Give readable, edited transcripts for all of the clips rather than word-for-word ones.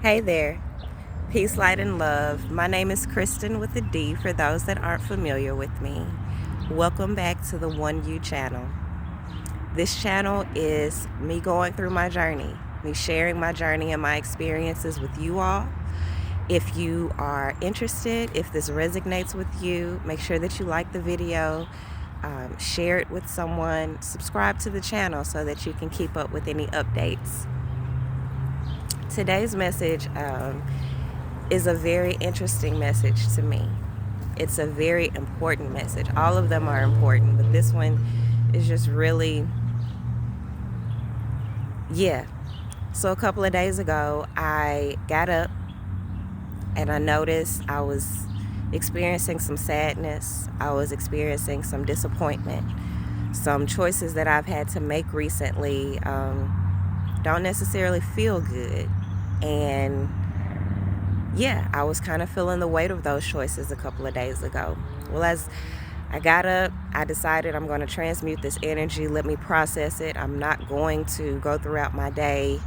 Hey there, peace, light, and love. My name is Kristen with a D for those that aren't familiar with me. Welcome back to the OneYou channel. This channel is me going through my journey, me sharing my journey and my experiences with you all. If you are interested, if this resonates with you, make sure that you like the video, share it with someone, subscribe to the channel so that you can keep up with any updates. Today's message is a very interesting message to me. It's a very important message. All of them are important, but this one is just really, yeah. So a couple of days ago, I got up and I noticed I was experiencing some sadness. I was experiencing some disappointment. Some choices that I've had to make recently don't necessarily feel good. And yeah, I was kind of feeling the weight of those choices a couple of days ago. Well, as I got up, I decided I'm going to transmute this energy, let me process it. I'm not going to go throughout my day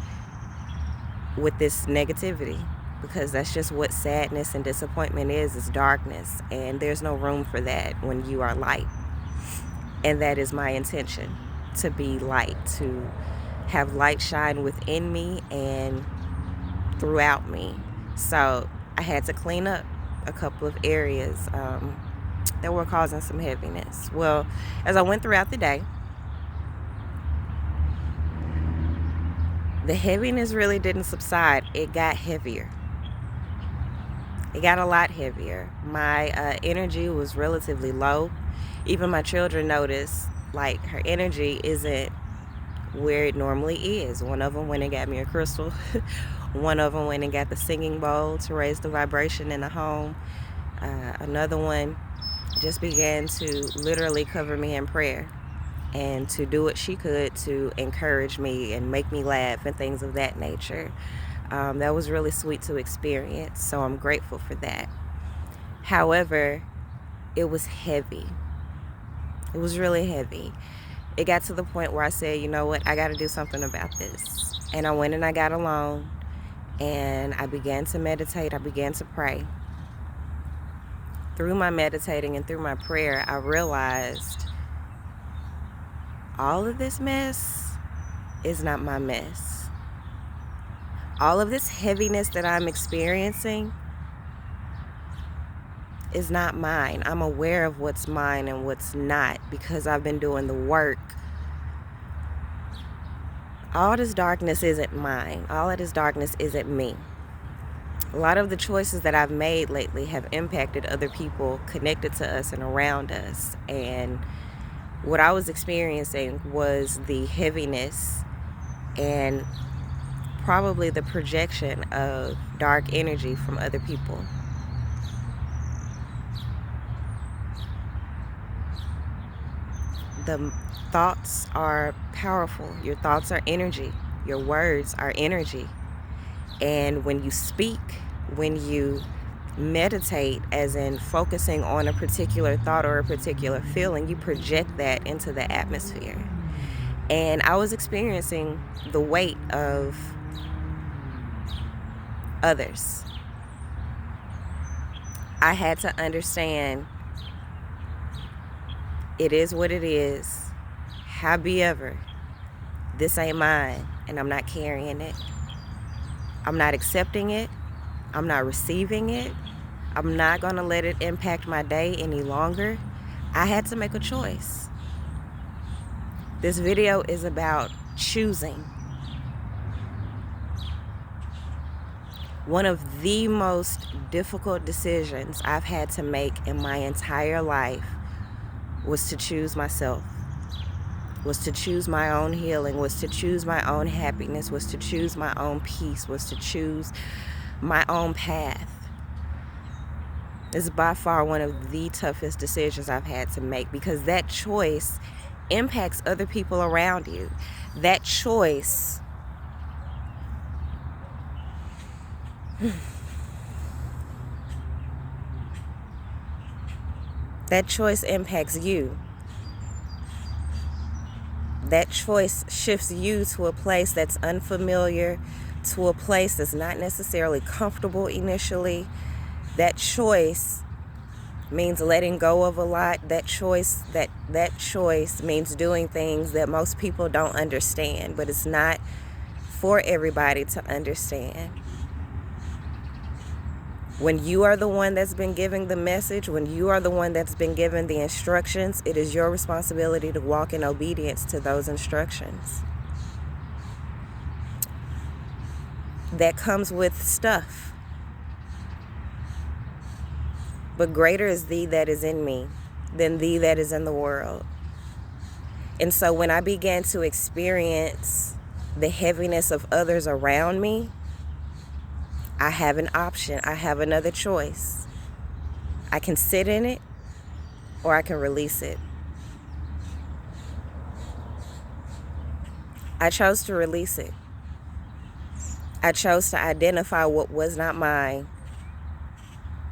with this negativity, because that's just what sadness and disappointment is darkness, and there's no room for that when you are light. And that is my intention, to be light, to have light shine within me and throughout me. So I had to clean up a couple of areas that were causing some heaviness. Well, as I went throughout the day, the heaviness really didn't subside. It got heavier. It got a lot heavier. My energy was relatively low. Even my children noticed, like, her energy isn't where it normally is. One of them went and got me a crystal. One of them went and got the singing bowl to raise the vibration in the home. Another one just began to literally cover me in prayer and to do what she could to encourage me and make me laugh and things of that nature. That was really sweet to experience, so I'm grateful for that. However, it was heavy. It was really heavy. It got to the point where I said, you know what, I got to do something about this. And I went and I got alone and I began to meditate. I began to pray. Through my meditating and through my prayer, I realized all of this mess is not my mess. All of this heaviness that I'm experiencing is not mine. I'm aware of what's mine and what's not, because I've been doing the work. All this darkness isn't mine. All of this darkness isn't me. A lot of the choices that I've made lately have impacted other people connected to us and around us. And what I was experiencing was the heaviness and probably the projection of dark energy from other people. The thoughts are powerful. Your thoughts are energy. Your words are energy. And when you speak, when you meditate, as in focusing on a particular thought or a particular feeling, you project that into the atmosphere. And I was experiencing the weight of others. I had to understand it is what it is. However, this ain't mine, and I'm not carrying it. I'm not accepting it. I'm not receiving it. I'm not going to let it impact my day any longer. I had to make a choice. This video is about choosing. One of the most difficult decisions I've had to make in my entire life was to choose myself, was to choose my own healing, was to choose my own happiness, was to choose my own peace, was to choose my own path. It's by far one of the toughest decisions I've had to make, because that choice impacts other people around you. That choice impacts you. That choice shifts you to a place that's unfamiliar, to a place that's not necessarily comfortable initially. That choice means letting go of a lot. That choice means doing things that most people don't understand, but it's not for everybody to understand. When you are the one that's been giving the message, when you are the one that's been given the instructions, it is your responsibility to walk in obedience to those instructions. That comes with stuff. But greater is thee that is in me than thee that is in the world. And so when I began to experience the heaviness of others around me, I have an option. I have another choice. I can sit in it or I can release it. I chose to release it. I chose to identify what was not mine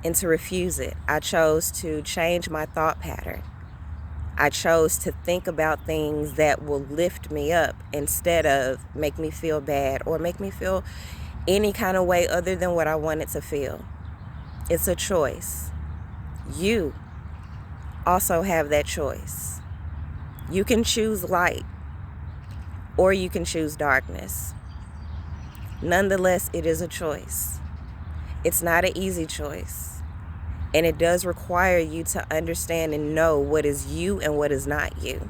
and to refuse it. I chose to change my thought pattern. I chose to think about things that will lift me up instead of make me feel bad or make me feel any kind of way other than what I wanted to feel. It's a choice. You also have that choice. You can choose light or you can choose darkness. Nonetheless, it is a choice. It's not an easy choice. And it does require you to understand and know what is you and what is not you.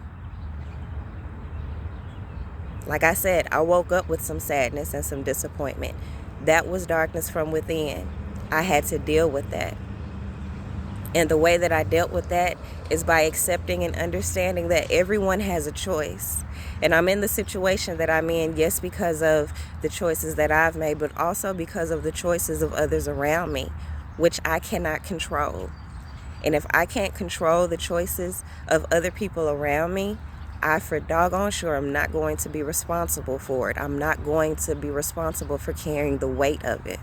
Like I said, I woke up with some sadness and some disappointment. That was darkness from within. I had to deal with that. And the way that I dealt with that is by accepting and understanding that everyone has a choice. And I'm in the situation that I'm in, yes, because of the choices that I've made, but also because of the choices of others around me, which I cannot control. And if I can't control the choices of other people around me, I for doggone sure I'm not going to be responsible for it. I'm not going to be responsible for carrying the weight of it.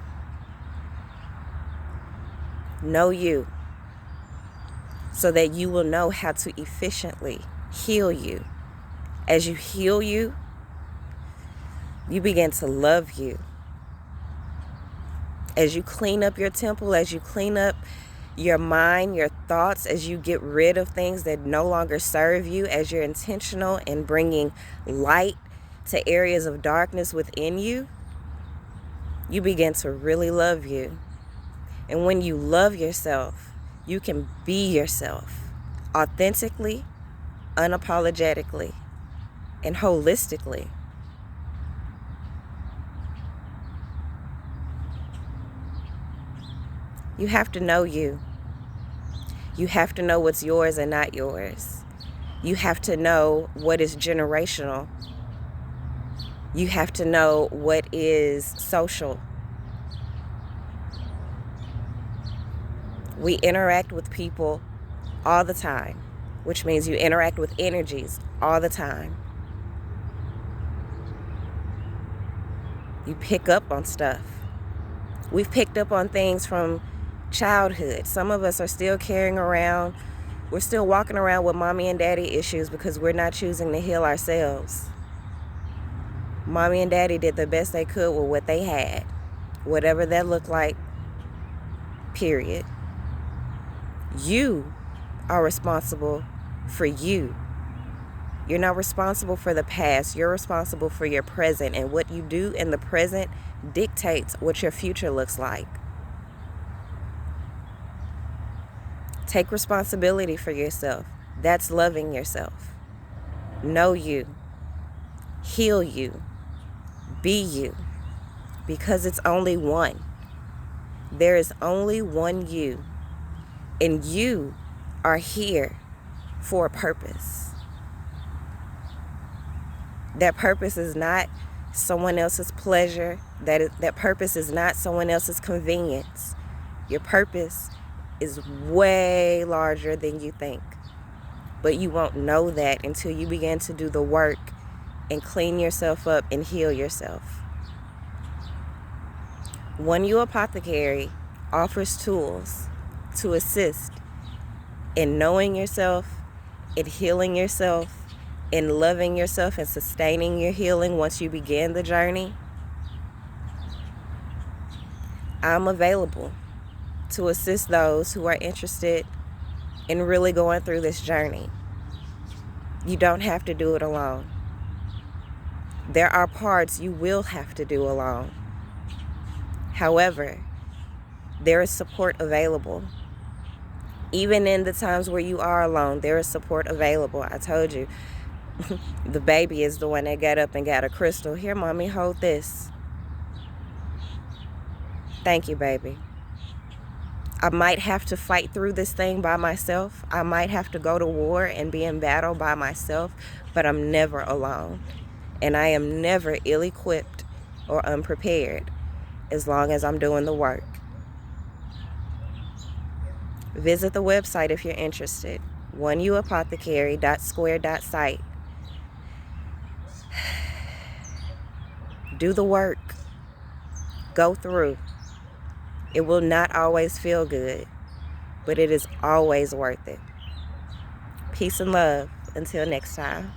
Know you, so that you will know how to efficiently heal you. As you heal you, you begin to love you. As you clean up your temple, as you clean up your mind, your thoughts, as you get rid of things that no longer serve you, as you're intentional in bringing light to areas of darkness within you, you begin to really love you. And when you love yourself, you can be yourself authentically, unapologetically, and holistically. You have to know you. You have to know what's yours and not yours. You have to know what is generational. You have to know what is social. We interact with people all the time, which means you interact with energies all the time. You pick up on stuff. We've picked up on things from childhood. Some of us are still we're still walking around with mommy and daddy issues because we're not choosing to heal ourselves. Mommy and daddy did the best they could with what they had, whatever that looked like, period. You are responsible for you. You're not responsible for the past. You're responsible for your present, and what you do in the present dictates what your future looks like. Take responsibility for yourself. That's loving yourself. Know you. Heal you. Be you. Because it's only one. There is only one you. And you are here for a purpose. That purpose is not someone else's pleasure. That purpose is not someone else's convenience. Your purpose is way larger than you think. But you won't know that until you begin to do the work and clean yourself up and heal yourself. OneYou Apothecary offers tools to assist in knowing yourself, in healing yourself, in loving yourself and sustaining your healing once you begin the journey. I'm available to assist those who are interested in really going through this journey. You don't have to do it alone. There are parts you will have to do alone. However, there is support available. Even in the times where you are alone, there is support available. I told you, the baby is the one that got up and got a crystal. Here, mommy, hold this. Thank you, baby. I might have to fight through this thing by myself. I might have to go to war and be in battle by myself, but I'm never alone. And I am never ill-equipped or unprepared as long as I'm doing the work. Visit the website if you're interested. OneYouApothecary.square.site. Do the work. Go through. It will not always feel good, but it is always worth it. Peace and love. Until next time.